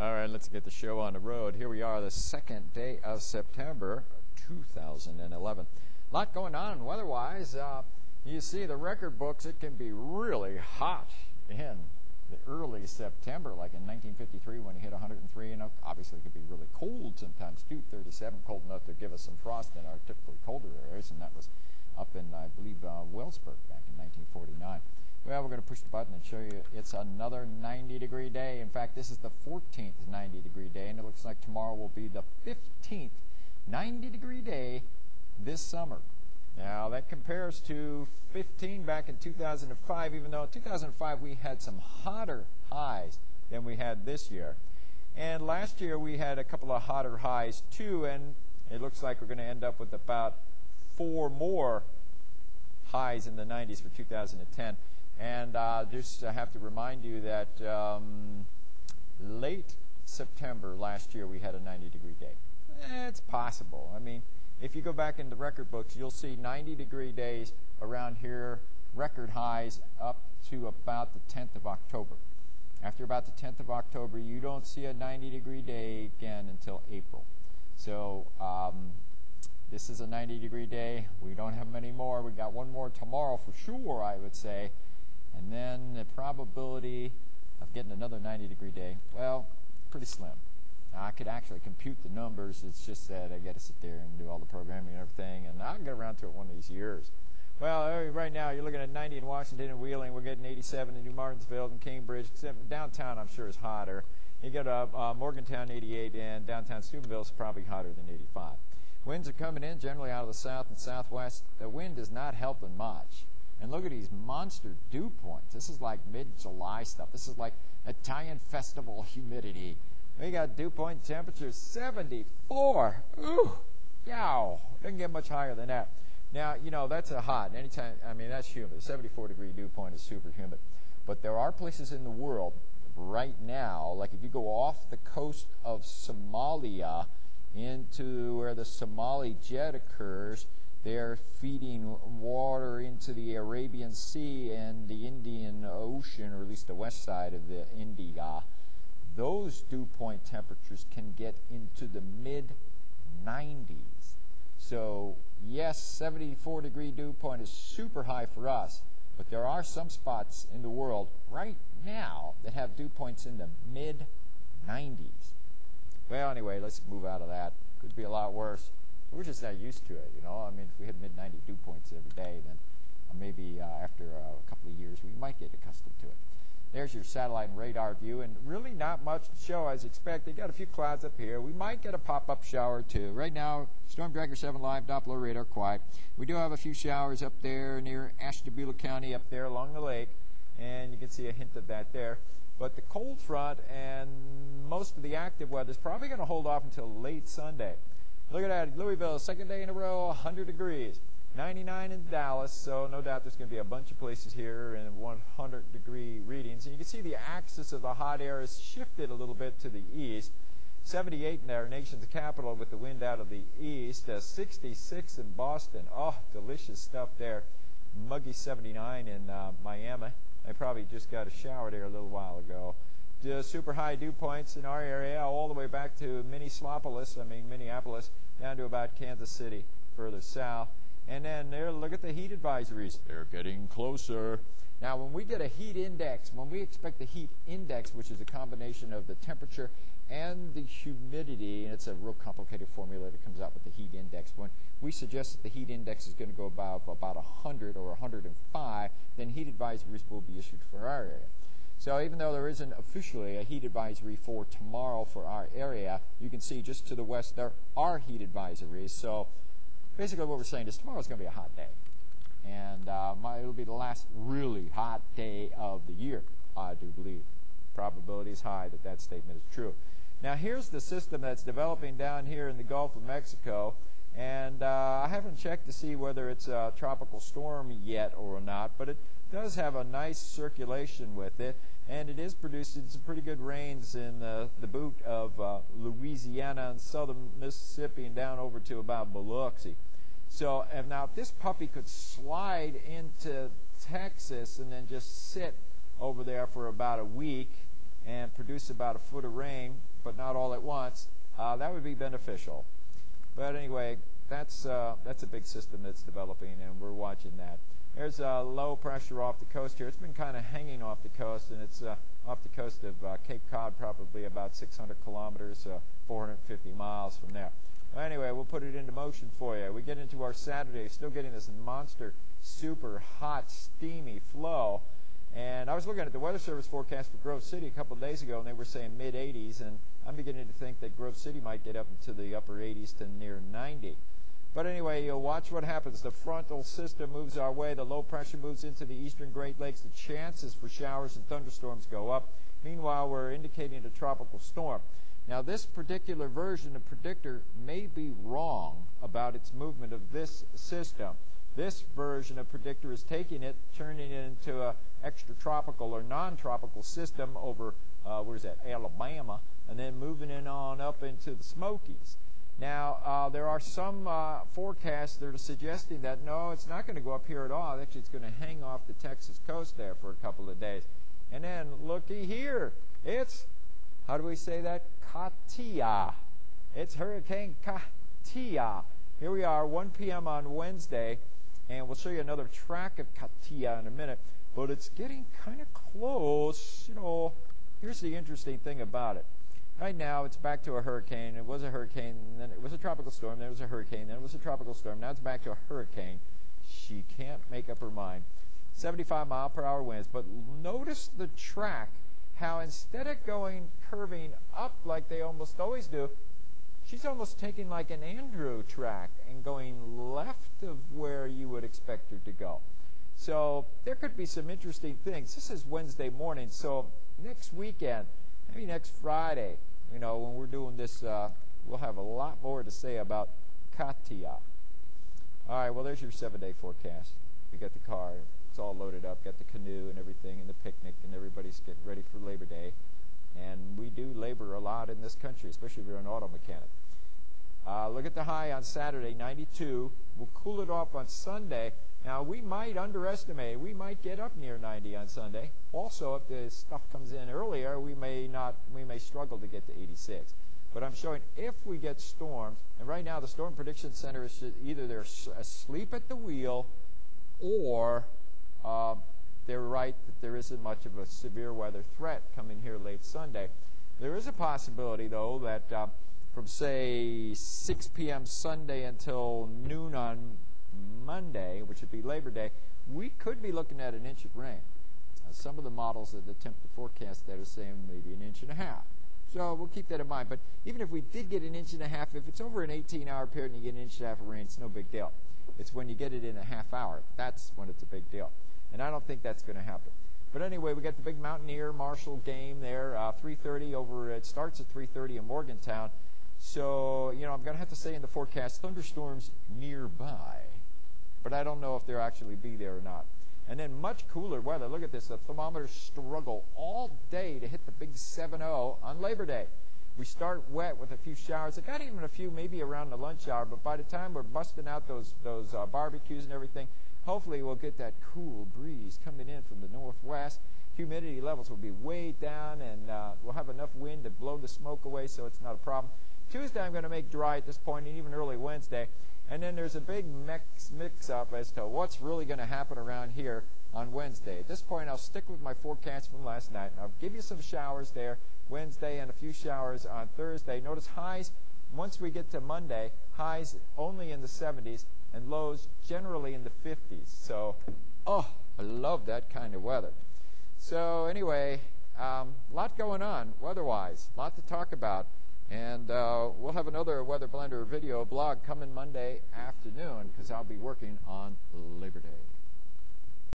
All right, let's get the show on the road. Here we are, the second day of September 2011. A lot going on weather-wise. You see the record books, it can be really hot in the early September, like in 1953 when it hit 103, and obviously it could be really cold sometimes too, 37, cold enough to give us some frost in our typically colder areas, and that was up in, I believe, Wellsburg back in 1949. Well, we're going to push the button and show you it's another 90-degree day. In fact, this is the 14th 90-degree day, and it looks like tomorrow will be the 15th 90-degree day this summer. Now, that compares to 15 back in 2005, even though in 2005 we had some hotter highs than we had this year. And last year we had a couple of hotter highs too, and it looks like we're going to end up with about 4 more highs in the 90s for 2010. And just I have to remind you that late September last year we had a 90-degree day. It's possible. I mean, if you go back in the record books, you'll see 90-degree days around here, record highs up to about the 10th of October. After about the 10th of October, you don't see a 90-degree day again until April. So this is a 90-degree day. We don't have many more. We got one more tomorrow for sure, I would say. And then the probability of getting another 90-degree day, well, pretty slim. Now, I could actually compute the numbers. It's just that I got to sit there and do all the programming and everything, and I'll get around to it one of these years. Well, right now you're looking at 90 in Washington and Wheeling. We're getting 87 in New Martinsville and Cambridge. Except downtown, I'm sure, is hotter. You got Morgantown 88, and downtown Steubenville is probably hotter than 85. Winds are coming in generally out of the south and southwest. The wind is not helping much. And look at these monster dew points. This is like mid-July stuff. This is like Italian festival humidity. We got dew point temperatures 74. Ooh, yow. Doesn't get much higher than that. Now, you know, that's a hot. Anytime, I mean, that's humid. 74-degree dew point is super humid. But there are places in the world right now, like if you go off the coast of Somalia into where the Somali jet occurs, they're feeding water into the Arabian Sea and the Indian Ocean, or at least the west side of the India. Those dew point temperatures can get into the mid-90s. So, yes, 74-degree dew point is super high for us, but there are some spots in the world right now that have dew points in the mid-90s. Well, anyway, let's move out of that. Could be a lot worse. We're just not used to it, you know. I mean, if we had mid-90 dew points every day, then maybe after a couple of years we might get accustomed to it. There's your satellite and radar view, and really not much to show as expected. Got a few clouds up here. We might get a pop-up shower too. Right now, Storm Tracker 7 live, Doppler radar quiet. We do have a few showers up there near Ashtabula County, up there along the lake, and you can see a hint of that there. But the cold front and most of the active weather is probably going to hold off until late Sunday. Look at that, Louisville, second day in a row, 100 degrees. 99 in Dallas, so no doubt there's going to be a bunch of places here in 100-degree readings. And you can see the axis of the hot air has shifted a little bit to the east. 78 in our nation's capital with the wind out of the east. 66 in Boston. Oh, delicious stuff there. Muggy 79 in Miami. I probably just got a shower there a little while ago. Super high dew points in our area all the way back to Minneapolis, down to about Kansas City, further south. And then there, look at the heat advisories. They're getting closer. Now, when we get a heat index, when we expect the heat index, which is a combination of the temperature and the humidity, and it's a real complicated formula that comes out with the heat index. When we suggest that the heat index is going to go about 100 or 105, then heat advisories will be issued for our area. So even though there isn't officially a heat advisory for tomorrow for our area, you can see just to the west there are heat advisories. So basically what we're saying is tomorrow's going to be a hot day. And it'll be the last really hot day of the year, I do believe. Probability is high that that statement is true. Now here's the system that's developing down here in the Gulf of Mexico. And I haven't checked to see whether it's a tropical storm yet or not, but it does have a nice circulation with it. And it is producing some pretty good rains in the boot of Louisiana and southern Mississippi and down over to about Biloxi. So now if this puppy could slide into Texas and then just sit over there for about a week, and produce about a foot of rain, but not all at once, that would be beneficial. But anyway, that's a big system that's developing, and we're watching that. There's low pressure off the coast here. It's been kind of hanging off the coast, and it's off the coast of Cape Cod, probably about 600 kilometers, 450 miles from there. Anyway, we'll put it into motion for you. We get into our Saturday, still getting this monster, super hot, steamy flow. And I was looking at the Weather Service forecast for Grove City a couple of days ago, and they were saying mid-80s, and I'm beginning to think that Grove City might get up into the upper 80s to near 90. But anyway, you'll watch what happens. The frontal system moves our way. The low pressure moves into the eastern Great Lakes. The chances for showers and thunderstorms go up. Meanwhile, we're indicating a tropical storm. Now, this particular version of Predictor may be wrong about its movement of this system. This version of Predictor is taking it, turning it into an extratropical or non-tropical system over, where's that, Alabama, and then moving it on up into the Smokies. Now, there are some forecasts that are suggesting that, no, it's not going to go up here at all. Actually, it's going to hang off the Texas coast there for a couple of days. And then, looky here. It's, how do we say that? Katia. It's Hurricane Katia. Here we are, 1 p.m. on Wednesday, and we'll show you another track of Katia in a minute. But it's getting kind of close. You know, here's the interesting thing about it. Right now, it's back to a hurricane. It was a hurricane, and then it was a tropical storm, then it was a hurricane, then it was a tropical storm. Now it's back to a hurricane. She can't make up her mind. 75-mile-per-hour winds. But notice the track, how instead of going curving up like they almost always do, she's almost taking like an Andrew track and going left of where you would expect her to go. So there could be some interesting things. This is Wednesday morning, so next weekend, maybe next Friday, you know, when we're doing this, we'll have a lot more to say about Katia. All right, well, there's your 7-day forecast. We got the car. It's all loaded up. Got the canoe and everything and the picnic, and everybody's getting ready for Labor Day. And we do labor a lot in this country, especially if you're an auto mechanic. Look at the high on Saturday, 92. We'll cool it off on Sunday. Now, we might underestimate. We might get up near 90 on Sunday. Also, if the stuff comes in earlier, we may struggle to get to 86. But I'm showing if we get storms, and right now the Storm Prediction Center is either they're asleep at the wheel or they're right that there isn't much of a severe weather threat coming here late Sunday. There is a possibility, though, that from, say, 6 p.m. Sunday until noon on Monday, which would be Labor Day, we could be looking at an inch of rain. Some of the models that attempt to forecast that are saying maybe an inch and a half. So we'll keep that in mind. But even if we did get an inch and a half, if it's over an 18-hour period and you get an inch and a half of rain, it's no big deal. It's when you get it in a half hour. That's when it's a big deal. And I don't think that's going to happen. But anyway, we got the big Mountaineer Marshall game there, 3:30 over. It starts at 3:30 in Morgantown. So, you know, I'm going to have to say in the forecast, thunderstorms nearby. But I don't know if they'll actually be there or not. And then much cooler weather. Look at this. The thermometers struggle all day to hit the big 7-0 on Labor Day. We start wet with a few showers. I got even a few maybe around the lunch hour, but by the time we're busting out those barbecues and everything, hopefully we'll get that cool breeze coming in from the northwest. Humidity levels will be way down, and we'll have enough wind to blow the smoke away, so it's not a problem. Tuesday I'm going to make dry at this point, and even early Wednesday. And then there's a big mix-up as to what's really going to happen around here on Wednesday. At this point, I'll stick with my forecast from last night, and I'll give you some showers there Wednesday and a few showers on Thursday. Notice highs, once we get to Monday, highs only in the 70s and lows generally in the 50s. So, I love that kind of weather. So anyway, a lot going on weather-wise, a lot to talk about. And we'll have another Weather Blender video blog coming Monday afternoon because I'll be working on Labor Day.